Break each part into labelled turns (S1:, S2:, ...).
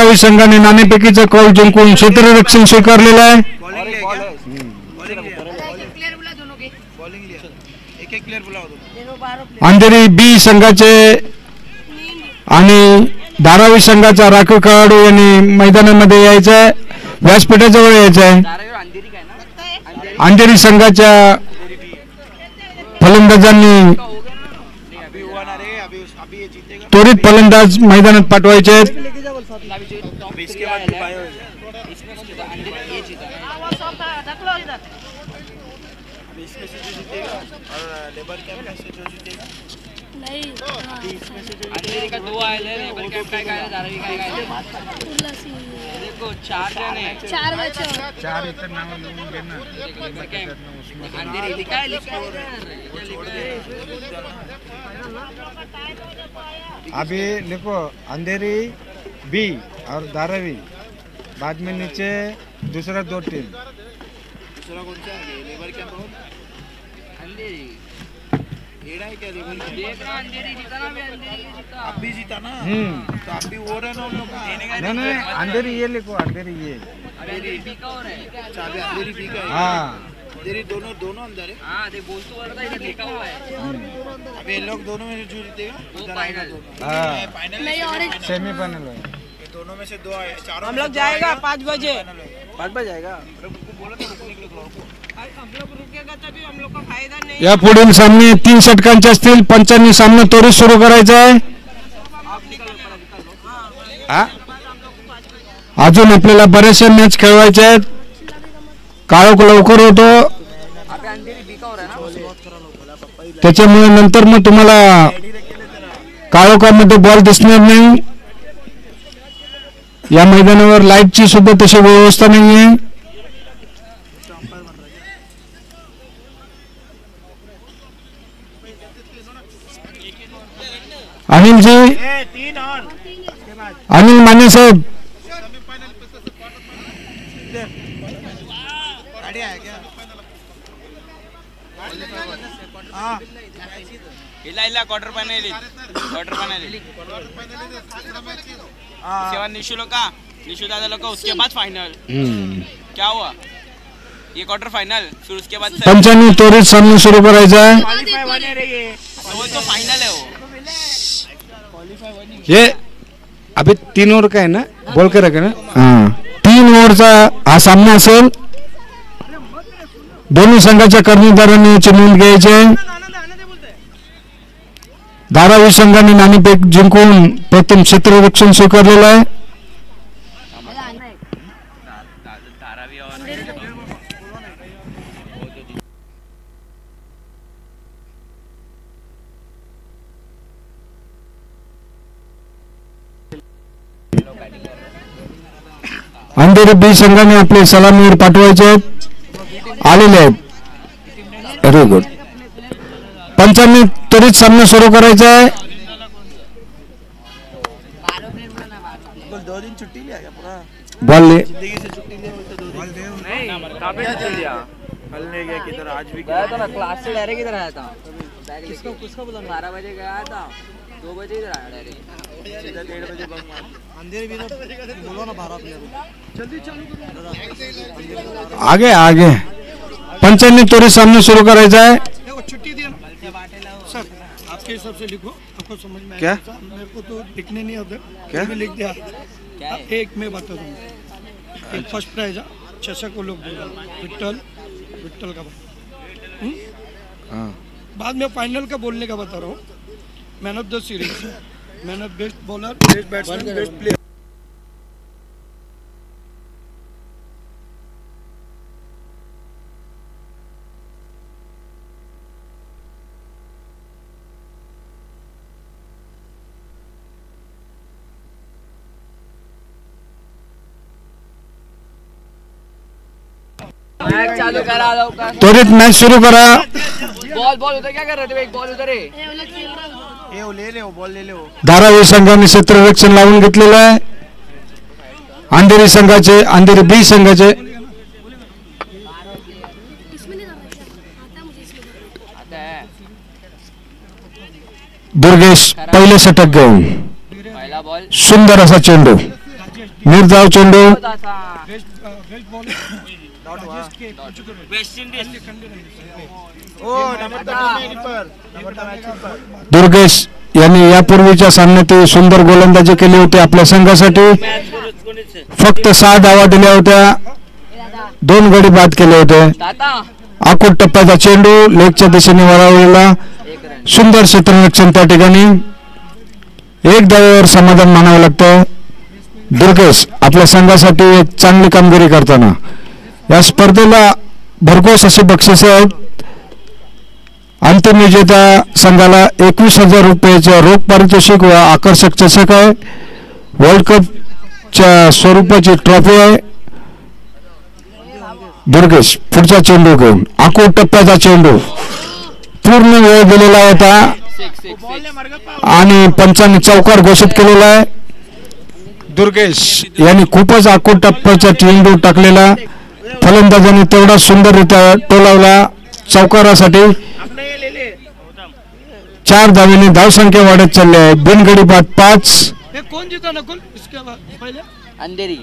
S1: धारावी संघाने नाणेफेकीचा कौल जिंकून क्षेत्ररक्षण स्वीकारलेलं आहे. अंधेरी बी संघाचे आणि धारावी संघाचा राखीव खेळाडू यांनी मैदानामध्ये यायचं आहे, व्यासपीठाजवळ यायचं आहे. अंधेरी संघाच्या फलंदाजांनी त्वरित फलंदाज मैदानात पाठवायचे आहेत.
S2: अभी लिखो अंधेरी बी और धारावी, बाद में नीचे दूसरा 2 टीम. दूसरा कौन सा है? लेबर कैंप और अंधेरी एड़ा है क्या? लेबर देख रहा अंधेरी जीता ना, भी अंधेरी जीता, अब भी जीता ना. तो अब भी हो रहा है ना उन लोग का. नहीं अंधेरी ये लिखो, अंधेरी ये अंधेरी बी का हो रहा है. अच्छा अभी अंधेरी बी का है. हाँ अंधेरी दोनों अंदर है. हाँ देख बोल तो रहा है, लिखा हुआ है. अब ये लोग दोनों में से जो जीतेगा वो फाइनल. हाँ फाइनल सेमीफाइनल है. दोनों में से 2 आए, चारों हम लोग जाएगा 5 बजे. 5 बजे जाएगा.
S1: या पुढील सामने 3 षटकांचे असतील. पंचांनी सामना त्वरित सुरू करायचा आहे. अजून आपल्याला बरेचसे मॅच खेळवायचे आहेत. काळोख लवकर होतो, त्याच्यामुळे नंतर मग तुम्हाला काळोखामध्ये बॉल दिसणार नाही. या मैदानावर लाईटची सुद्धा तशी व्यवस्था नाहीये. अनिलजी, अनिल माने साहेब,
S3: क्वार्टर फाइनल निशु लोग का, निशु दादा लोग का, उसके बाद फाइनल. क्या हुआ ये क्वार्टर फाइनल, फिर उसके बाद
S1: पंचांनी त्वरित सामना सुरू करायचा आहे.
S3: वो तो फाइनल है. वो
S2: ये अभी 3 ओवर का है ना, बोल के रखे ना.
S1: 3 ओव्हरचा हा सामना असेल. दोन्ही संघाच्या कर्णधारांनी याची नोंद घ्यायची आहे. धारावी संघाने नाणेफेक जिंकून प्रथम क्षेत्ररक्षण स्वीकारलेलं आहे. अंधेरी बी संघाने आपले सलामीवर पाठवायचे आहेत, आलेले आहेत. Very good. पंचांनी त्वरित सामना सुरू करायचा आहे. बॉल ले
S3: कल नहीं गया किधर, आज भी गया था ना, क्लास से डायरेक्ट इधर आया था. किसको बोला 12 बजे गया था, 2 बजे इधर आया डायरेक्ट, सीधा 1:30 बजे बंद मारा. अंधेरी भी बोलो ना 12 प्लेयर जल्दी चालू.
S1: आगे आगे पंचांनी त्वरित सामना सुरू करायचा आहे.
S4: छुट्टी दिया सर, आपके हिसाब से लिखो, आपको समझ में
S2: क्या?
S4: मेरे को तो लिखने नहीं आता.
S2: क्या
S4: लिख दिया. एक मैं बता दूँ, एक फर्स्ट प्राइज 600 को लोग विट्ठल का बाद में फाइनल का बोलने का बता रहा हूँ. Man of the series, man of best bowler, best batsman, best player.
S3: चालू करा दो.
S1: त्वरित मॅच सुरू करा.
S3: बॉल उधर क्या कर रहे थे? एक बॉल उधर है, ले ले बॉल ले ले.
S1: धारावी संघाने क्षेत्ररक्षण लावून घेतलेलं आहे. अंधेरी बी संघाचे दुर्गेश पहिले षटक घेऊन
S3: पहिला बॉल,
S1: सुंदर असा चेंडू निर्धाव चेंडू
S4: बेस्ट बॉल राजेश के
S3: वेस्ट इंडीज
S1: दुर्गेश यांनी यापूर्वीच्या सामन्यात सुंदर गोलंदाजी केली होती आपल्या संघासाठी. फक्त 6 धावा दिल्या होत्या, 2 गडी बाद केले होते. आखूड टप्प्याचा चेंडू लेगच्या दिशेने वळवलेला, सुंदर क्षेत्ररक्षण त्या ठिकाणी. 1 धावेवर समाधान मानावं लागतं. दुर्गेश आपल्या संघासाठी एक चांगली कामगिरी करताना. या स्पर्धेला भरघोस अशी बक्षिसे आहेत. अंतिम विजेत्या संघाला 21,000 रुपयाचे रोख पारितोषिक व आकर्षक चषक आहे. वर्ल्ड कपच्या स्वरूपाची ट्रॉफी आहे. दुर्गेश पुढचा चेंडू घेऊन आखूड टप्प्याचा चेंडू पूर्ण वेळ दिलेला होता आणि पंचांनी चौकार घोषित केलेला आहे. दुर्गेश यांनी खूपच आखूड टप्प्याचा चेंडू टाकलेला. फलंदाजांनी तेवढा सुंदररित्या टोलावला चौकारासाठी. 4 धावेने धावसंख्या वाढत चालली आहे. बिनगडी बाद 5.
S4: कौन जीता नकुल इसके बाद पहले
S3: अंधेरी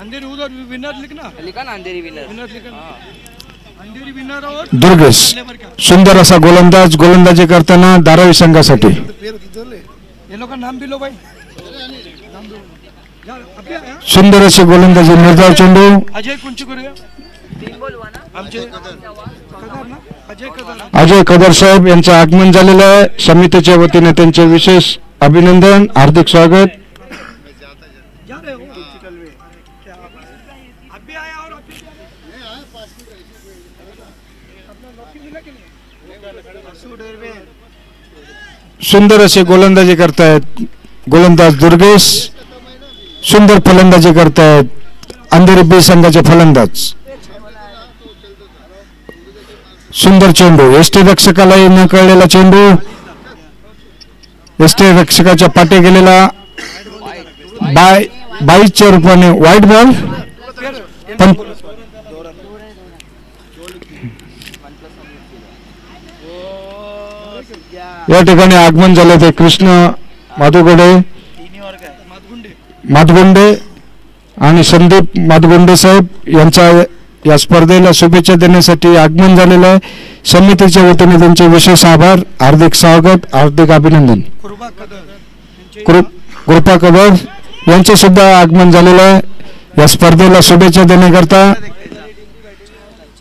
S4: अंधेरी उधर विनर
S3: लिखा ना अंधेरी विनर
S4: अंधेरी विनर और
S1: दुर्गेश सुंदर असा गोलंदाजी करताना धारावी संघासाठी.
S4: ये लोग का नाम भी लो भाई.
S1: सुंदर अशी गोलंदाजी निर्धाव चेंडू.
S4: अजय कुंची करूया 3 बॉल हुआ ना आमचे कदर ना
S1: अजय कदर साहेब यांचं आगमन झालेलं आहे. समितीच्या वतीने त्यांचे विशेष अभिनंदन, हार्दिक स्वागत. सुंदर अशी गोलंदाजी करतायत गोलंदाज दुर्गेश. सुंदर फलंदाजी करतायत अंधेरी बी संघाचे फलंदाज. सुंदर चेंडू एसटी रक्षकालाही न कळलेला चेंडू. एसटी रक्षकाच्या पाठी गेलेला. 22च्या रूपाने व्हाईट बॉल. पण या ठिकाणी आगमन झाले ते कृष्ण माधगुंडे आणि संदीप माधगुंडे साहेब यांच्या या स्पर्धेला शुभेच्छा देण्यासाठी आगमन झालेलं आहे. समितीच्या वतीने त्यांचे विशेष आभार, हार्दिक स्वागत, हार्दिक अभिनंदन. कृपा कदर यांचे सुद्धा आगमन झालेलं आहे. या स्पर्धेला शुभेच्छा देण्याकरता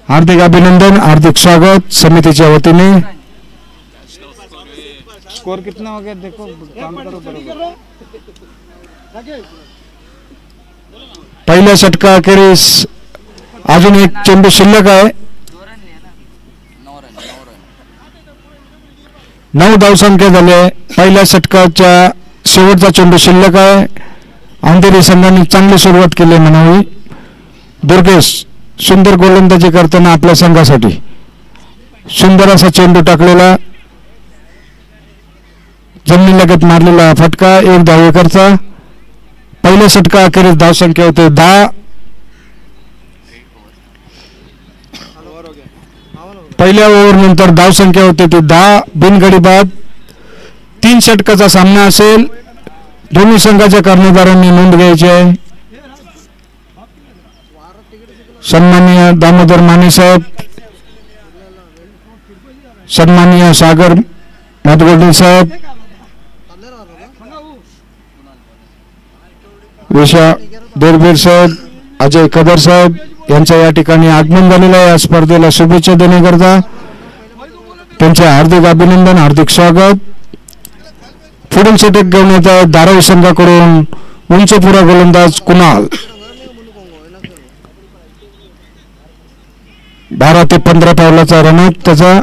S1: हार्दिक अभिनंदन, हार्दिक स्वागत समितीच्या वतीने.
S2: स्कोर कितना हो गया देखो, काम करो बरोबर.
S1: पहिल्या षटकाखेरीस अजून एक चेंडू शिल्लक आहे. 9 धावसंख्या झाले. पहिल्या षटकाच्या शेवटचा चेंडू शिल्लक आहे. अंधेरी संघाने चांगली सुरुवात केली म्हणावी. दुर्गेश सुंदर गोलंदाजी करताना आपल्या संघासाठी सुंदर असा चेंडू टाकलेला, जमिनीलगत मारलेला फटका 1 धावेकरचा. पहिल्या षटका अखेरीस धावसंख्या होते 10. पहिल्या ओव्हर नंतर धावसंख्या होते ती 10. बिनगडी बाद. 3 षटकाचा सामना असेल. दोन्ही संघाच्या कर्णधारांनी नोंद घ्यायची आहे. सन्माननीय दामोदर माने साहेब, सन्माननीय सागर माधगुंडे साहेब, विशा देरबीर साहेब, अजय कदर साहेब यांच्या या ठिकाणी आगमन झालेलं आहे. या स्पर्धेला शुभेच्छा देण्याकरता त्यांचे हार्दिक अभिनंदन, हार्दिक स्वागत. पुढील षटक घेऊन येत आहे धारावी संघाकडून उंचपुरा गोलंदाज कुणाल. 12 ते 15 पावलाचा रनअप त्याचा.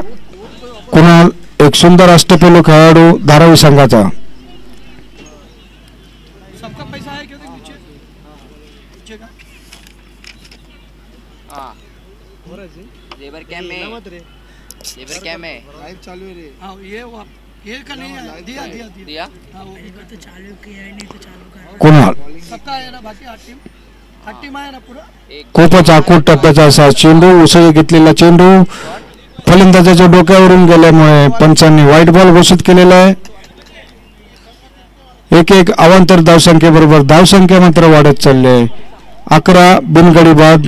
S1: कुणाल एक सुंदर अष्टपैलू खेळाडू धारावी संघाचा.
S2: लाइव चालू है रे.
S4: हां ये का नहीं है, दिया हां वो तो चालू किया है, नहीं तो चालू कर.
S1: कुणाल
S4: सबका आहे ना बाकी 8 टीम आहे ना पुरा.
S1: खूपच आखूड टप्प्याचा असा चेंडू, उसळी घेतलेला चेंडू फलंदाजाच्या डोक्यावरून गेल्यामुळे पंचांनी व्हाईट बॉल घोषित केलेला आहे. एक एक अवांतर धावसंख्येबरोबर धावसंख्या मात्र वाढत चालली आहे. 11 बिनगडी बाद.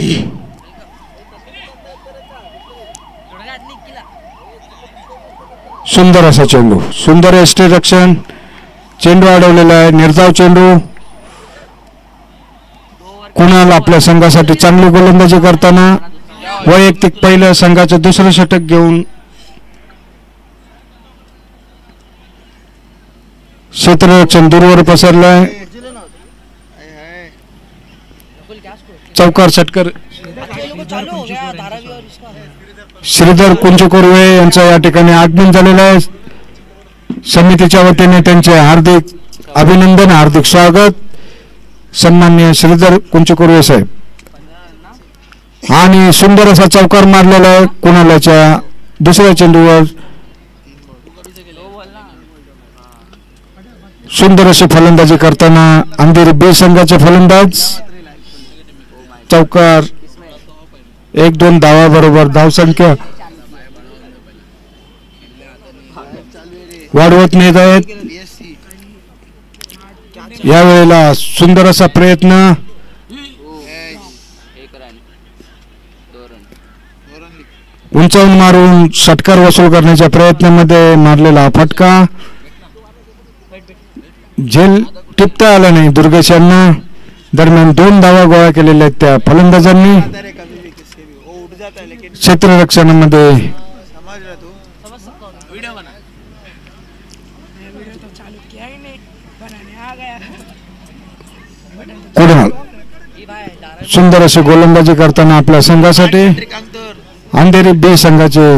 S1: सुंदर असा चेंडू, सुंदर यष्टीरक्षण, चेंडू अडवलेला आहे. निर्धाव चेंडू. कुणाल आपल्या संघासाठी चांगली गोलंदाजी करताना वैयक्तिक पहिलं संघाचं दुसरं षटक घेऊन क्षेत्ररक्षण दूरवर पसरलंय. चौकार षटकर श्रीधर कुंचकुर्वे यांचं या ठिकाणी आगमन झालेलं आहे. समितीच्या वतीने त्यांचे हार्दिक अभिनंदन, हार्दिक स्वागत सन्माननीय श्रीधर कुंचकुर्वे साहेब. आणि सुंदर असा चौकार मारलेला आहे कुणालाच्या दुसऱ्या चेंडूवर. सुंदर अशी फलंदाजी करताना अंधेरी बी संघाचे फलंदाज. चौकार, 1-2 धावाबरोबर धावसंख्या वाढवत नेत आहेत. यावेळेला सुंदर असा प्रयत्न, उंचावून मारून षटकार वसूल करण्याच्या प्रयत्नामध्ये मारलेला हा फटका झेल टिपता आला नाही दुर्गेश यांना. दरम्यान 2 धावा गोळा केलेल्या आहेत त्या फलंदाजांनी. क्षेत्ररक्षणामध्ये कुणाल सुंदर अशी गोलंदाजी करताना आपल्या संघासाठी अंधेरी बी संघाचे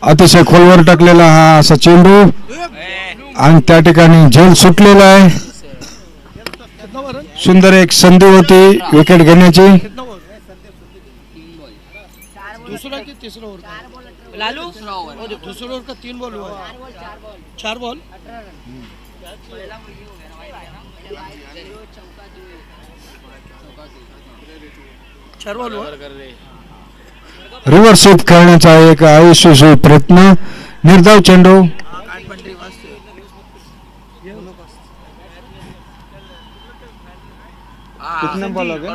S1: अतिशय खोलवर टाकलेला हा असा चेंडू आणि त्या ठिकाणी झेल सुटलेला आहे. सुंदर एक संधी होती विकेट घेण्याची.
S4: दूसरा की तीसरा ओवर का लालू दूसरा ओवर का 3 बॉल हुआ, 4 बॉल.
S1: रिव्हर्स स्वीप खेळण्याचा एक अयशस्वी प्रयत्न. निर्धाव चेंडू.
S2: कितने बॉल हो गए?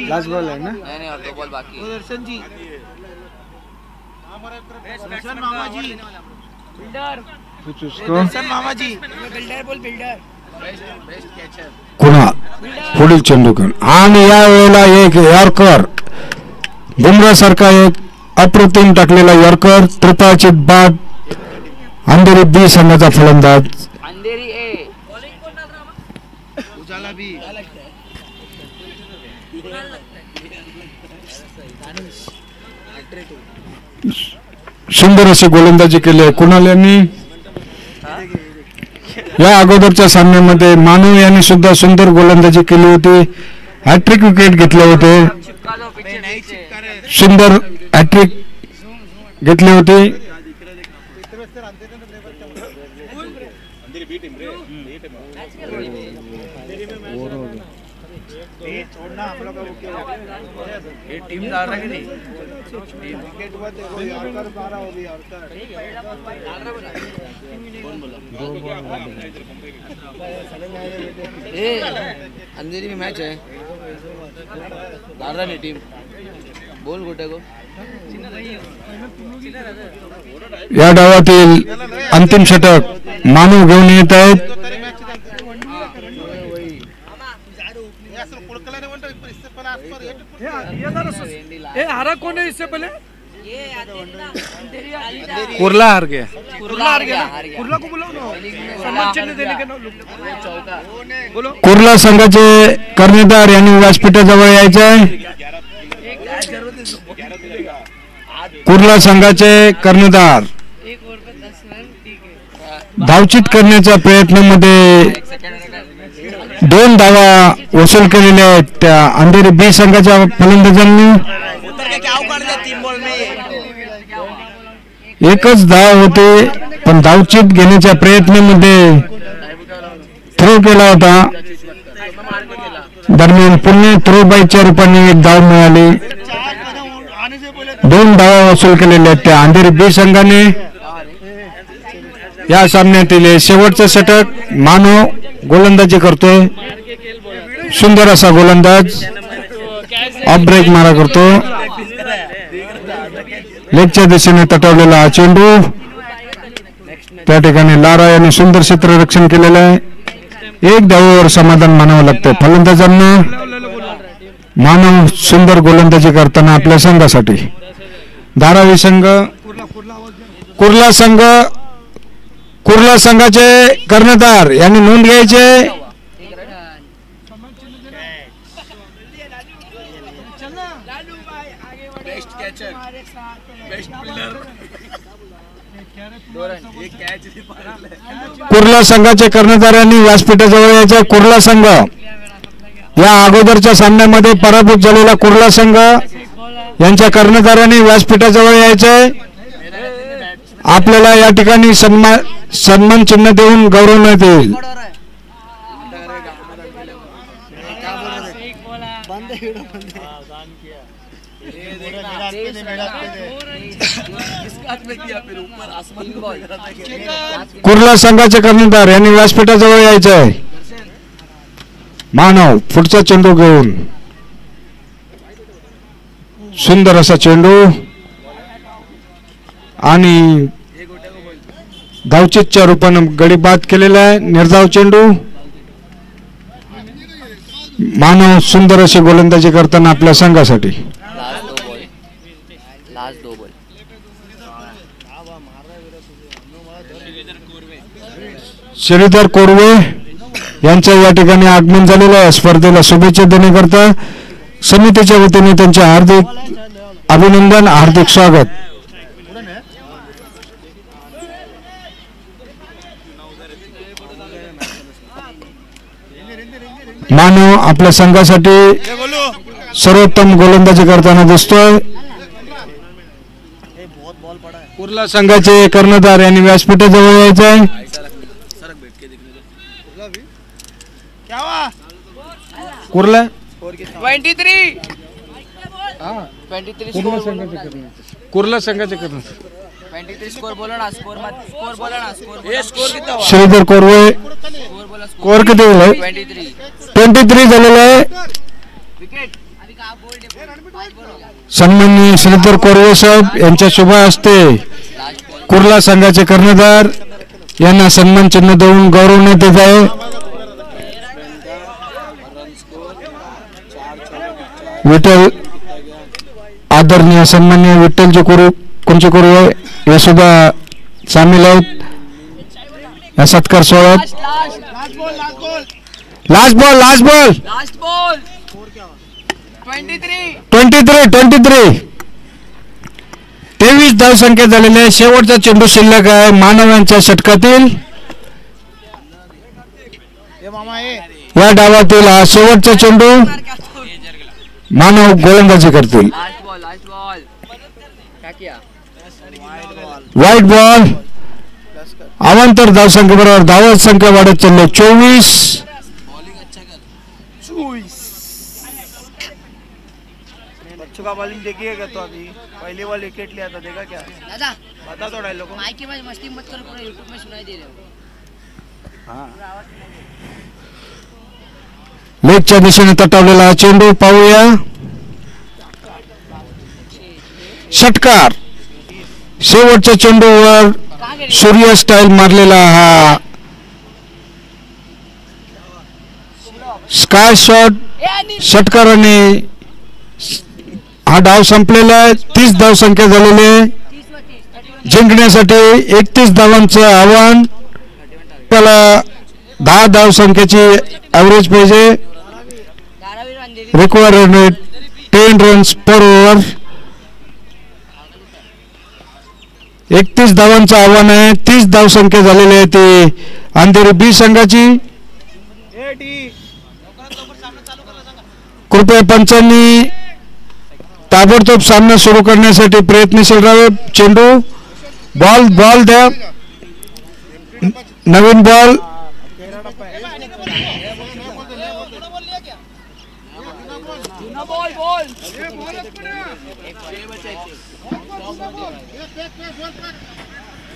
S2: लास्ट बॉल है ना?
S3: नहीं और 2 बॉल बाकी है.
S4: दर्शन जी, दर्शन मामा जी, बिल्डर,
S2: कुछ उसको
S4: दर्शन मामा जी, बिल्डर बोल बिल्डर.
S1: कुणाल पुढील चेंडू घेऊन. आणि यावेळेला एक यॉर्कर, बुमरा सारखा एक अप्रतिम टाकलेला यॉर्कर. त्रिपाचित बाद. अंधेरी बी संघाचा फलंदाज.
S3: अंधेरी ए
S4: उजाला भी
S1: सुंदर अशी गोलंदाजी केली आहे कुणाल यांनी. या अगोदरच्या सामन्यामध्ये मानव यांनी सुद्धा सुंदर गोलंदाजी केली होती. हॅट्रिक विकेट घेतले होते.
S3: चिपका दो पीछे.
S1: सुंदर हॅट्रिक घेतली होती.
S2: छोड़ना हम लोग का वो क्या
S3: ये टीम डाल रहा है कि नहीं?
S2: विकेट हुआ थे वो यॉर्कर मारा वो भी यॉर्कर.
S3: अंधेरी में मैच है. डाल रहा नहीं टीम. बोल गोटे को.
S1: या डावातील अंतिम षटक मानव घेऊन येत आहेत.
S4: हारा कौन है इससे पहले?
S2: कुर्ला हार गया.
S4: कुर्ला को बुलाओ ना, सम्मान चिन्ह देने के ना बोलो.
S1: कुर्ला संघाचे कर्णधार यांनी व्यासपीठाजवळ यायचं आहे. कुर्ला संघाचे कर्णधार धावचित करण्याच्या प्रयत्नामध्ये 2 धावा वसूल केलेल्या आहेत त्या अंधेरी बी संघाच्या फलंदाजांनी. एकच धाव होते पण धावचित घेण्याच्या प्रयत्नामध्ये थ्रो केला होता. दरम्यान पुन्हा थ्रो बाईच्या रूपाने एक धाव मिळाली.
S4: आने से पहले
S1: 2 धावा वसूल केलेल्या आहेत त्या अंधेरी बी संघाने. या सामन्यातील शेवटचं षटक मानव गोलंदाजी करतोय. सुंदर असा गोलंदाज ऑफ ब्रेक मारा करतो. लेगच्या दिशेने तटवलेला हा चेंडू त्या ठिकाणी लारा यांनी सुंदर क्षेत्ररक्षण केलेलं आहे. 1 धावेवर समाधान मानावं लागतं फलंदाजांना. मानव सुंदर गोलंदाजी करताना आपल्या संघासाठी. धारावी संघ कुर्ला संघाचे कर्णधार यांनी नोंद घ्यायचे. कुर्ला संघाचे कर्णधार यांनी व्यासपीठाजवळ यायचे. कुर्ला संघ या अगोदरच्या सामन्यामध्ये पराभूत झालेला कुर्ला संघ यांच्या कर्णधारांनी व्यासपीठाजवळ यायचे. आपल्याला या ठिकाणी सन्मान चिन्ह देऊन गौरवण्यात येईल. कुर्ला संघाचे कर्णधार यांनी व्यासपीठाजवळ यायचे आहे. मानव पुढचा चेंडू घेऊन सुंदर असा चेंडू आणि धावचीतच्या रूपानं गडी बाद केलेला आहे. निर्धाव चेंडू. मानव सुंदर अशी गोलंदाजी करताना आपल्या संघासाठी. श्रीधर कोरवे यांचं या ठिकाणी आगमन झालेलं आहे. स्पर्धेला शुभेच्छा देण्याकरता समितीच्या वतीने त्यांचे हार्दिक अभिनंदन, हार्दिक स्वागत. मानव आपल्या संघासाठी सर्वोत्तम गोलंदाजी करताना दिसतोय. कुर्ला संघाचे कर्णधार यांनी व्यासपीठाजवळ यायचं आहे. कुर्ला
S3: 23
S1: कुर्ला संघाचे कर्णधार
S3: 23 स्कोर बोला ना. स्कोर बोला ना. स्कोर किती हुआ?
S1: श्रीधर कोरवे.
S3: स्कोर बोला.
S1: स्कोर किती झालाय? 23 झालेला आहे.
S3: विकेट.
S1: सन्माननीय श्रीधर कोरवे साहेब यांच्या शुभ हस्ते कुर्ला संघाचे कर्णधार यांना सन्मान चिन्ह देऊन गौरवण्यात येत आहे. विठ्ठल आदरणीय सन्माननीय विठ्ठलजी कोणचे कोरवे हे सुद्धा सामील आहेत या सत्कार सोहळ्यात. लास्ट बॉल 23 धावसंख्या झालेले. शेवटचा चेंडू शिल्लक आहे मानव यांच्या षटकातील. या डावातील हा शेवटचा चेंडू. मानव गोलंदाजी करतील. White ball. अवांतर धावसंख्या बरोबर धाव संख्या वाढत चालली 24.
S5: बच्चों का बॉलिंग देखिएगा तो अभी पहली बॉल विकेट लिया था, देखा क्या? दादा बता तो डायलॉग को। माइक में मस्ती मत करो, पूरा यूट्यूब में सुनाई दे रहे हो। हाँ
S1: लेगच्या दिशेने तटवलेला हा चेंडू पाहूया. षटकार. शेवटच्या चेंडूवर सूर्य स्टाईल मारलेला हा स्काय शॉट. षटकाराने हा डाव संपलेला आहे. 30 धावसंख्या झालेली आहे. जिंकण्यासाठी 31 धावांचं आव्हान. त्याला 10 धावसंख्येची ॲव्हरेज पाहिजे. रिक्वायर्ड 10 रन्स पर ओव्हर. 31 धावांचं आव्हान आहे. 30 धावसंख्या झालेली आहे ती अंधेरी बी संघाची. कृपया पंचांनी ताबडतोब सामना सुरू करण्यासाठी प्रयत्नशील राहावे. चेंडू बॉल द्या. नवीन ball.
S3: Ball ball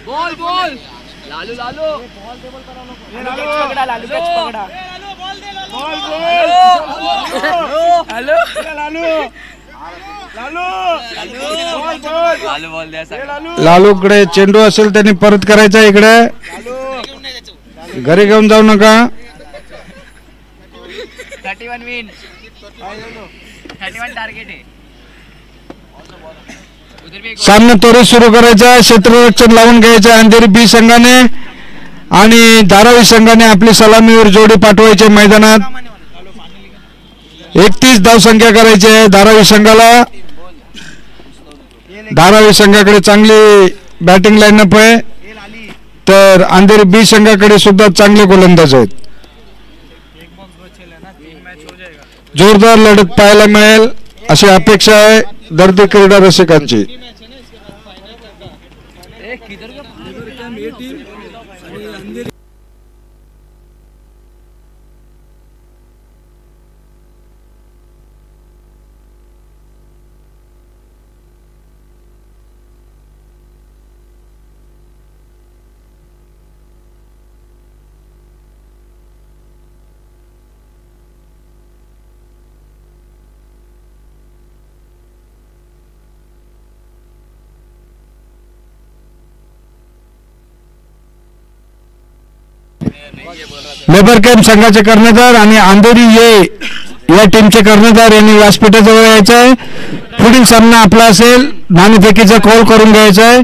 S3: ball ball Lalu Lalu Lalu पकड़ा हेलो लालू बॉल द्या
S1: लालूकडे चेंडू असेल त्यांनी परत करायचा इकडे, घरी घेऊन जाऊ नका.
S3: 31 विन 31 टार्गेट आहे.
S1: सामना त्वरित सुरू करायचा, क्षेत्ररक्षण लावून घ्यायचं अंधेरी बी संघाने आणि धारावी संघाने आपली सलामीवर जोडी पाठवायची मैदानात. 31 धावसंख्या करायची आहे धारावी संघाला. धारावी संघाकडे चांगली बॅटिंग लाईनअप आहे, तर अंधेरी बी संघाकडे सुद्धा चांगले गोलंदाज आहेत. जोरदार लढत पाहायला मिळेल अशी अपेक्षा आहे दर्दी क्रीडा रसिकांची. लेबर कॅम्प संघाचे कर्णधार आणि अंधेरी ये या टीमचे कर्णधार यांनी व्यासपीठाजवळ यायचं आहे. पुढील सामना आपला असेल, नाणेफेकीचा कॉल करून घ्यायचा आहे.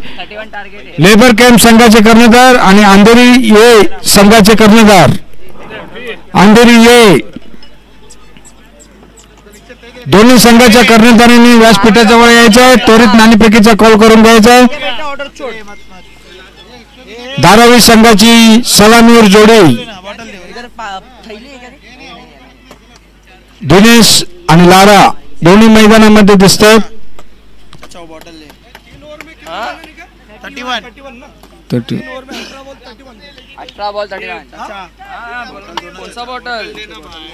S1: लेबर कॅम्प संघाचे कर्णधार आणि अंधेरी ये संघाचे कर्णधार. अंधेरी ये दोन्ही संघाच्या कर्णधारांनी व्यासपीठाजवळ यायचं आहे. त्वरित नाणेफेकीचा कॉल करून घ्यायचा आहे. धारावी संघाची सलामीवर जोडी दिनेश आणि लारा दोन्ही मैदानामध्ये दिसतात.
S3: 18 बॉल 31. कौन सा बॉटल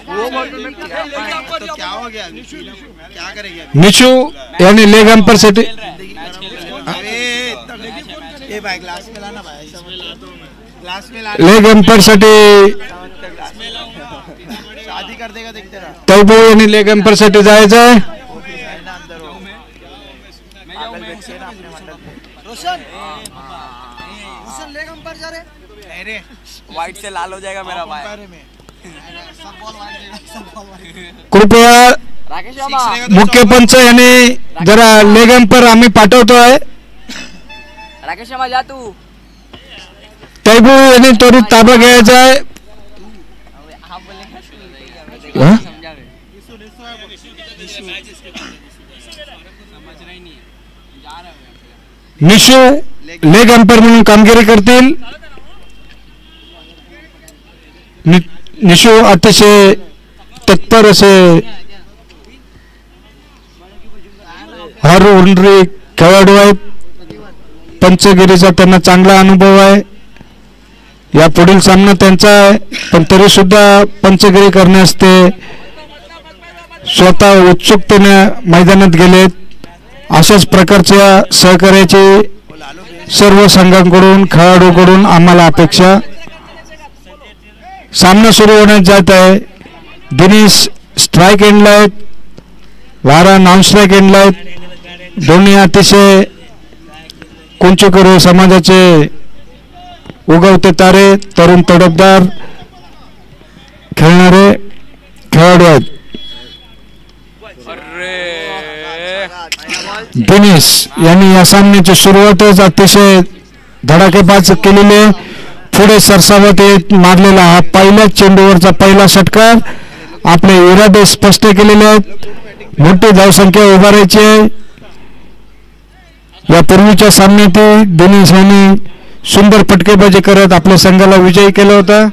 S3: वो बॉटल में क्या हो गया क्या करेंगे
S1: निशू यांनी लेग अंपर साठी
S5: ग्लास में लाना भाई, ग्लास में
S1: लेग अंपर साठी
S5: शादी कर देगा देखते रहा.
S1: तैबू यांनी लेग अंपर साठी जायचं आहे.
S3: व्हाइट से लाल हो जाएगा मेरा भाई.
S1: कृपया
S3: राकेश मामा
S1: मुख्य पंच यांनी जरा लेग अंपर आम्ही पाठवतोय.
S3: राकेश मामा जा तू.
S1: तैबू यांनी त्वरित ताबा घ्यायचा आहे. हा? निशू लेग अंपर म्हणून कामगिरी करतील. निशू अतिशय तत्पर असे हर उंडरी खेळाडू आहेत. पंचगिरीचा त्यांना चांगला अनुभव आहे. या पुढील सामना त्यांचा आहे, पण तरी सुद्धा पंचगिरी करण्यास ते स्वतः उत्सुकतेने मैदानात गेलेत. अशाच प्रकारच्या सहकार्याची सर्व संघांकडून खेळाडूकडून आम्हाला अपेक्षा. सामना सुरू होण्यात जात आहे. दिनेश स्ट्राईक एंडला आहेत, वारा नॉन स्ट्राईक एंडला आहेत. दोन्ही अतिशय कुंचकरू समाजाचे उगवते तारे, तरुण तडफदार खेळणारे खेळाडू आहेत. दिनेश यांनी या सामन्याची सुरुवातच अतिशय धडाकेबाज केलेली. पुढे सरसावत येत मारलेला हा पहिल्याच चेंडूवरचा पहिला षटकार. आपले इरादे स्पष्ट केलेले आहेत. मोठी धावसंख्या उभारायची आहे. या पूर्वीच्या सामन्यात दिनेश यांनी सुंदर फटकेबाजी करत आपल्या संघाला विजयी केला होता.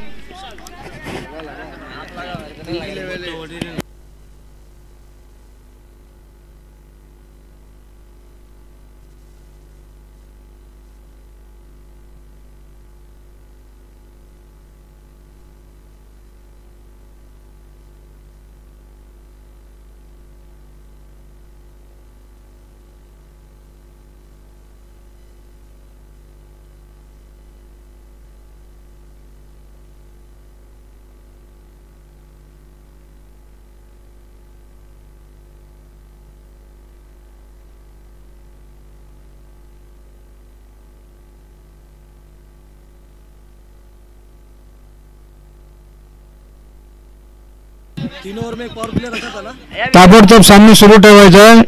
S4: तीनों ओवर में एक पावर प्ले रखा था ना।
S1: ताबडतोब सामने सुरू ठेवायचा आहे.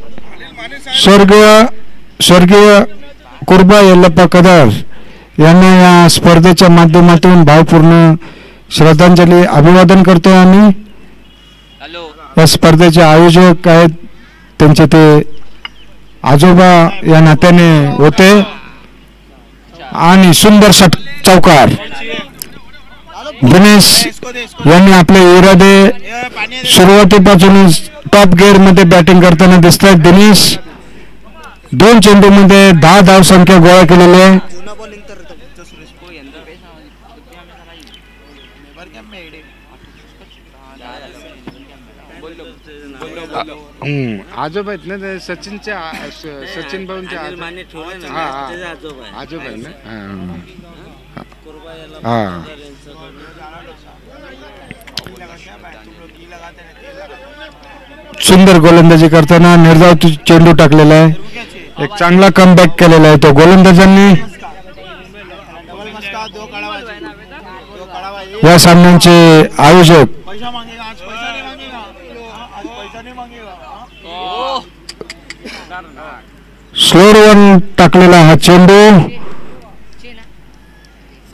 S1: स्वर्गीय कुर्बा यल्लप्पा कदर यांना या स्पर्धेच्या माध्यमातून भावपूर्ण श्रद्धांजली अभिवादन करतो आम्ही. या स्पर्धेचे आयोजक आहेत त्यांचे ते आजोबा या नात्याने होते. आणि सुंदर चौकार दिनेश यांनी आपले इरादे सुरुवातीपासूनच टॉप गिअर मध्ये बॅटिंग करताना दिसत आहेत. दिनेश 2 चेंडूमध्ये 10 धाव संख्या गोळा केलेली आहे.
S2: आजोबा आहेत ना ते सचिनच्या सचिन भाऊंचे आजोबा आहे ना.
S1: सुंदर गोलंदाजी करताना निर्धाव चेंडू टाकलेला आहे. एक चांगला कमबॅक केलेला आहे तो गोलंदाजांनी. या सामन्यांचे आयोजक स्लोअर वन टाकलेला हा चेंडू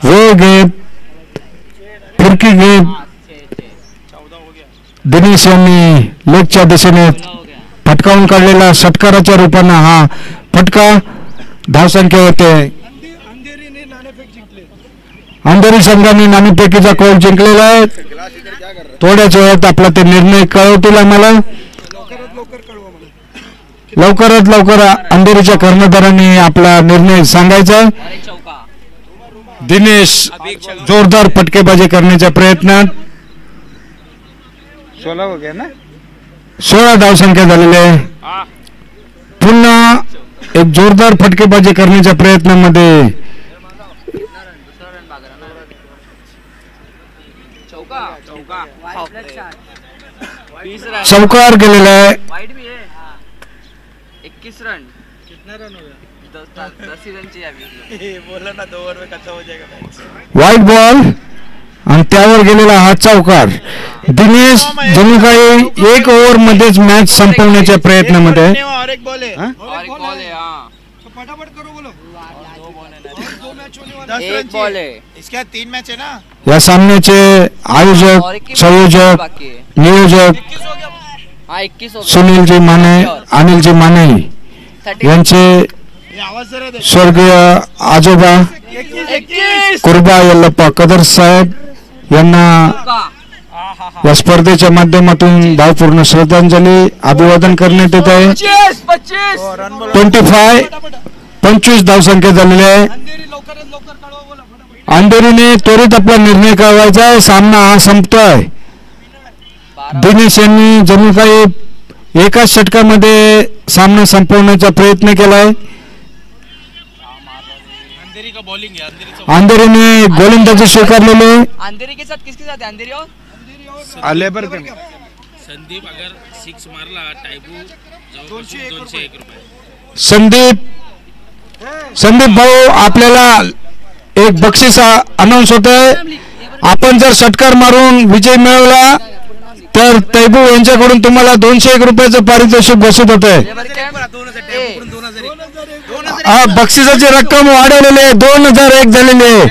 S1: वेळ घेत फिरकी घेत दिनेश यांनी लेगच्या दिशेने फटकावून काढलेला षटकाराच्या रूपाने हा फटका धावसंख्या होते. अंधेरी संघाने नाणेफेकीचा कौल जिंकलेला आहे. थोड्याच वेळात आपला ते निर्णय कळवतील आम्हाला. लवकरात लवकर अंधेरीच्या कर्णधारांनी आपला निर्णय सांगायचा. दिनेश जोरदार फटकेबाजी करण्याच्या प्रयत्नात
S2: 16 हो गया ना.
S1: 16 धावसंख्या झालेली आहे. पुन्हा एक जोरदार फटकेबाजी करण्याच्या प्रयत्नामध्ये चौकार गेलेला आहे.
S3: 21 रन. कितना रन हो गया? 10 रन चाहिए. बोला ना 2 ओवर में खत्म हो जाएगा मैच.
S1: वाईट बॉल आणि त्यावर गेलेला हा चौकार. दिनेश जणू काही 1 ओव्हर मध्येच मॅच संपवण्याच्या प्रयत्नामध्ये.
S5: और एक बॉल है.
S4: फटाफट करो बोलो.
S3: 1 बॉल है.
S5: इसके बाद 3 मैच है ना.
S1: या सामन्याचे आयोजक संयोजक नियोजक
S3: 21 हो गया.
S1: सुनीलजी माने अनिलजी माने यांचे स्वर्गीय आजोबा कुर्बा यल्लप्पा कदर साहेब यांना या स्पर्धेच्या माध्यमातून भावपूर्ण श्रद्धांजली अभिवादन करण्यात येत आहे. 25 धावसंख्या झालेली आहे. अंधेरीने त्वरित आपला निर्णय कळवायचा आहे. सामना हा संपतोय. दिनेश यांनी जणू काही एकाच षटकामध्ये सामना संपवण्याचा प्रयत्न केलाय. अंधेरीने गोलंदाजी स्वीकारलेली.
S3: अंधेरी के साथ किसके साथ है? अंधेरी और
S2: लेबर
S6: संदीप अगर 6 मारला टायबू 201 रुपये.
S1: संदीप भाऊ आपल्याला एक बक्षीस अनाउन्स होत आहे. आपण जर षटकार मारून विजय मिळवला तर तैबू यांच्याकडून तुम्हाला 201 रुपयाचं पारितोषिक घोषित होत आहे. बक्षिसाची रक्कम वाढवलेली आहे. 2001 झालेली आहे.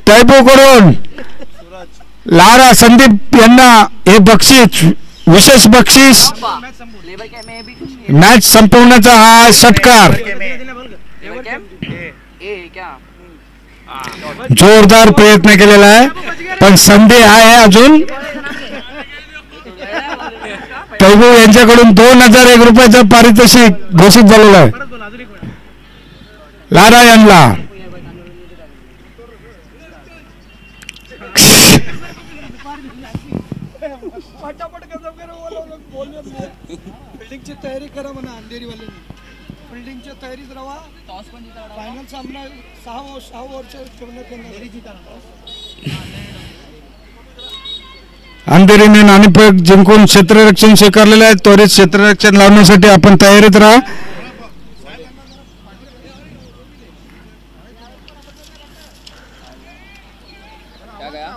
S1: तैबू कडून लारा संदीप यांना हे बक्षीस विशेष बक्षीस मॅच संपवण्याचा हा षटकार. जोरदार प्रयत्न केलेला आहे पण संधी आहे अजून. तैबू यांच्याकडून 2001 रुपयाचं पारितोषिक घोषित झालेलं आहे लारा यांना.
S4: फिल्डिंगची तयारी करा म्हणा अंधेरीवाल्यांनी. फिल्डिंगची तयारीत राहा. फायनल सामना 6 ओव्हरच्या ठेवण्यात येणार.
S1: अंधेरीने नाणेफेक जिंकून क्षेत्ररक्षण स्वीकारलेलं आहे. त्वरित क्षेत्ररक्षण लावण्यासाठी आपण तयारीत राहा.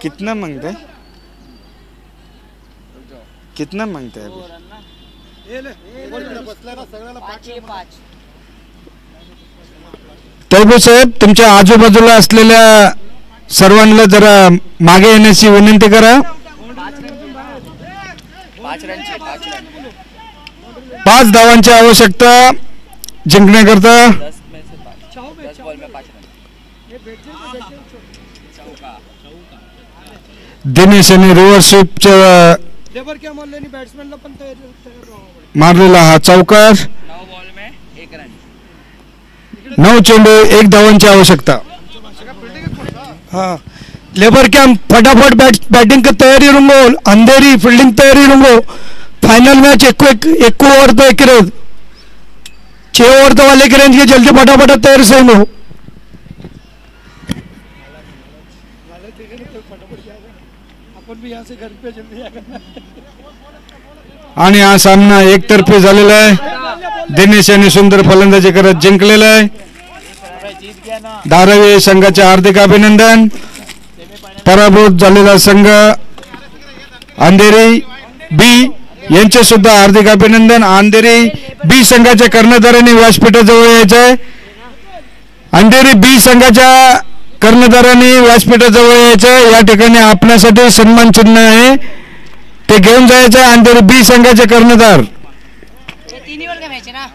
S2: कितना मांगते? कितना मांगते हैं अभी?
S1: तैबू साहेब, तुमच्या आजूबाजूला असलेल्या सर्वांना जरा मागे येण्याची विनंती करा. 5 धावांची आवश्यकता जिंकण्याकरता.
S3: 10 बॉल में 5 रन.
S1: दिनेश यांनी रिव्हर्स स्वीपच्या
S4: लेबर क्या मारल्याने बॅट्समॅनला पण तयारी
S1: मारलेला हा चौकार.
S3: 9 बॉल में 1 रन.
S1: 9 चेंडू 1 धावांची आवश्यकता.
S4: हाँ लेबर क्या फटाफट बैटिंग की तैयारी रुंगो अंधेरी फील्डिंग तैयारी रुंगो फाइनल मैच एक ओवर तो एक रेंज 6 ओवर तो वाले की रेंज के जल्दी फटाफट तैयारी से हो. अपन भी यहाँ से घर पे जल्दी आएगा.
S1: आणि हा सामना एकतर्फी झालेला आहे. दिनेश यांनी सुंदर फलंदाजी करत जिंकलेला आहे. धारावी संघाचे हार्दिक अभिनंदन. पराभूत झालेला संघ अंधेरी बी यांचे सुद्धा हार्दिक अभिनंदन. अंधेरी बी संघाच्या कर्णधारांनी व्यासपीठाजवळ यायचं आहे. अंधेरी बी संघाच्या कर्णधारांनी व्यासपीठाजवळ यायचं आहे. या ठिकाणी आपल्यासाठी सन्मान चिन्ह आहे, ते घेऊन जायचं आहे. अंधेरी बी संघाचे कर्णधार.
S7: तीन ओवर का मैच है ना.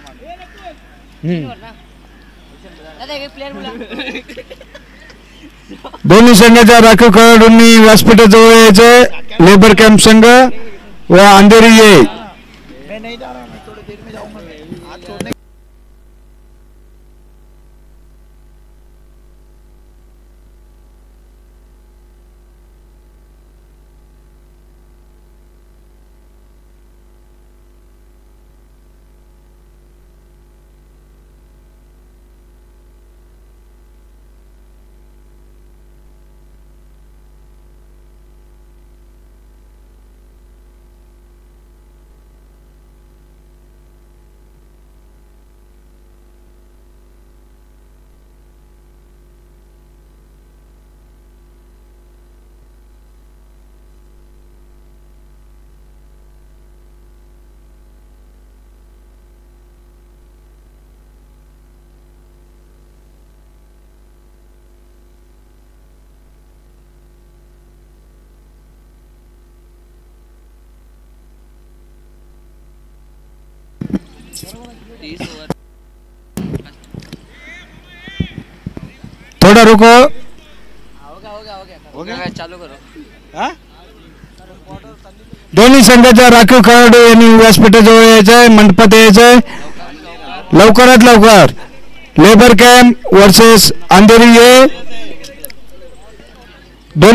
S7: दादा एक प्लेयर बोला.
S1: दोन्ही संघाच्या राखीव खेळाडूंनी व्यासपीठाजवळ यायचं. लेबर कॅम्प संघ व अंधेरी ये.
S5: मैं नहीं जा रहा, मैं थोड़ी देर में जाऊंगा. हाथ छोड़ने
S1: थोड़ा रुको.
S3: हो गया चालू करो.
S2: हाँ?
S1: दोन्ही संघाच्या राखीव खेळाडू यांनी व्यासपीठाजवळ यायचं आहे. मंडपात यायचं आहे लवकरात लवकर. लेबर कॅम्प वर्सेस अंधेरी ये. दोन